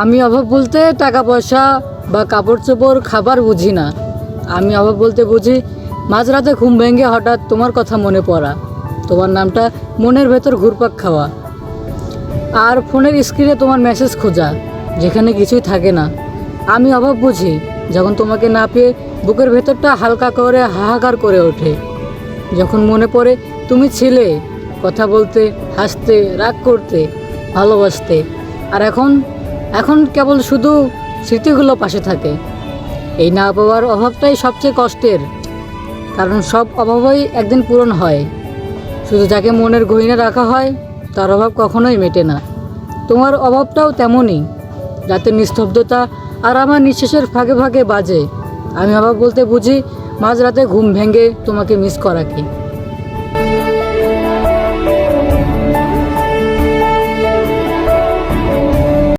আমি অভাব বলতে টাকা পয়সা বা কাপড় চোপড় খাবার বুঝি না। আমি অভাব বলতে বুঝি মাঝরাতে ঘুম ভেঙে হঠাৎ তোমার কথা মনে পড়া, তোমার নামটা মনের ভেতর ঘুরপাক খাওয়া, আর ফোনের স্ক্রিনে তোমার মেসেজ খোঁজা যেখানে কিছুই থাকে না। আমি অভাব বুঝি যখন তোমাকে না পেয়ে বুকের ভেতরটা হালকা করে হাহাকার করে ওঠে, যখন মনে পড়ে তুমি ছিলে, কথা বলতে, হাসতে, রাগ করতে, ভালোবাসতে। আর এখন এখন কেবল শুধু স্মৃতিগুলো পাশে থাকে। এই না পাওয়ার অভাবটাই সবচেয়ে কষ্টের, কারণ সব অভাবই একদিন পূরণ হয়। শুধু যাকে মনের গহীনে রাখা হয় তার অভাব কখনোই মেটে না। তোমার অভাবটাও তেমনই, রাতের নিস্তব্ধতা আর আমার নিঃশ্বাসের ফাঁকে ফাঁকে বাজে। আমি অভাব বলতে বুঝি মাঝরাতে ঘুম ভেঙে তোমাকে মিস করাকে।